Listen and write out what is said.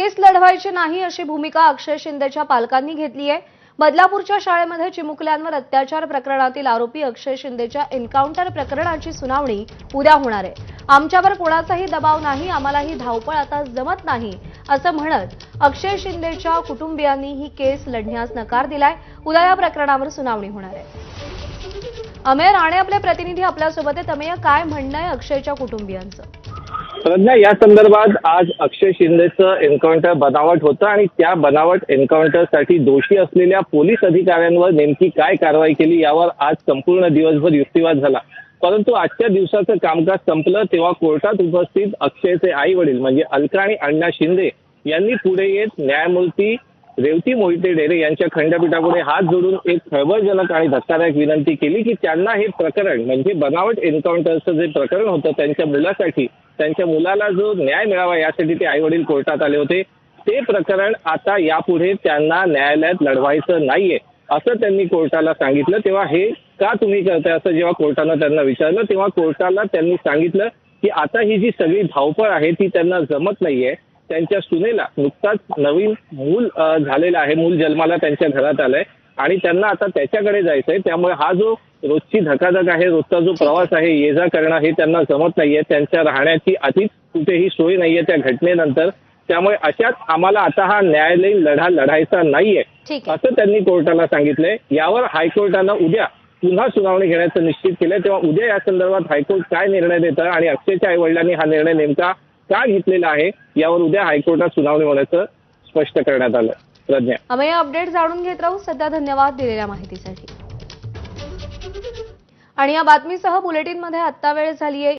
केस लढवायचे नाही अशी भूमिका अक्षय शिंदेच्या पालकांनी घेतली आहे। बदलापूरच्या शाळेमध्ये चिमुकल्यांवर अत्याचार प्रकरणातील आरोपी अक्षय शिंदेच्या एन्काउंटर प्रकरणाची सुनावणी उद्या होणार आहे। आमच्यावर कोणाचाही दबाव नाही, आम्हाला ही धावपळ आता जमत नाही असं म्हणत अक्षय शिंदेच्या कुटुंबियांनी ही केस लढण्यास नकार दिलाय। उद्या या प्रकरणावर सुनावणी होणार आहे। अमेय राणे आपले प्रतिनिधी आपल्यासोबत आहेत। अमेय, काय म्हणणं आहे अक्षयच्या कुटुंबियांचं? प्रज्ञा, या संदर्भात आज अक्षय शिंदेचं एन्काउंटर बनावट होतं आणि त्या बनावट एन्काउंटरसाठी दोषी असलेल्या पोलीस अधिकाऱ्यांवर नेमकी काय कारवाई केली यावर आज संपूर्ण दिवसभर युक्तिवाद झाला। परंतु आजच्या दिवसाचं कामकाज संपलं तेव्हा कोर्टात उपस्थित अक्षयचे आई वडील म्हणजे अलका आणि अण्णा शिंदे यांनी पुढे येत न्यायमूर्ती रेवती मोहिते डेरे यांच्या खंडपीठापुढे हात जोडून एक खळबळजनक आणि धक्कादायक विनंती केली की त्यांना हे प्रकरण म्हणजे बनावट एन्काउंटरचं जे प्रकरण होतं त्यांच्या मुलासाठी, त्यांच्या मुलाला जो न्याय मिळावा यासाठी ते आई वडील कोर्टात आले होते, ते प्रकरण आता यापुढे त्यांना न्यायालयात लढवायचं नाहीये असं त्यांनी कोर्टाला सांगितलं। तेव्हा हे का तुम्ही करताय असं जेव्हा कोर्टानं त्यांना विचारलं तेव्हा कोर्टाला त्यांनी सांगितलं की आता ही जी सगळी धावपळ आहे ती त्यांना जमत नाहीये। त्यांच्या सुनेला नुकताच नवीन मूल झालेलं आहे, मूल जन्माला त्यांच्या घरात आलंय आणि त्यांना आता त्याच्याकडे जायचंय। त्यामुळे हा जो रोजची धकाधक आहे, रोजचा जो प्रवास आहे, ये जा करणं हे त्यांना जमत नाहीये। त्यांच्या राहण्याची आधीच कुठेही सोय नाहीये त्या घटनेनंतर। त्यामुळे अशात आम्हाला आता हा न्यायालयीन लढा लढायचा नाहीये असं त्यांनी कोर्टाला सांगितलंय। यावर हायकोर्टानं उद्या पुन्हा सुनावणी घेण्याचं निश्चित केलंय। तेव्हा उद्या या संदर्भात हायकोर्ट काय निर्णय देतं आणि अक्षयच्या आई वडिलांनी हा निर्णय नेमका का घेतलेला आहे यावर उद्या हायकोर्टात सुनावणी होण्याचं स्पष्ट करण्यात आलं। प्रज्ञा, आम्ही अपडेट जाणून घेत राहू। सध्या धन्यवाद दिलेल्या माहितीसाठी। आणि या बातमीसह बुलेटिनमध्ये आत्ता वेळ झाली आहे।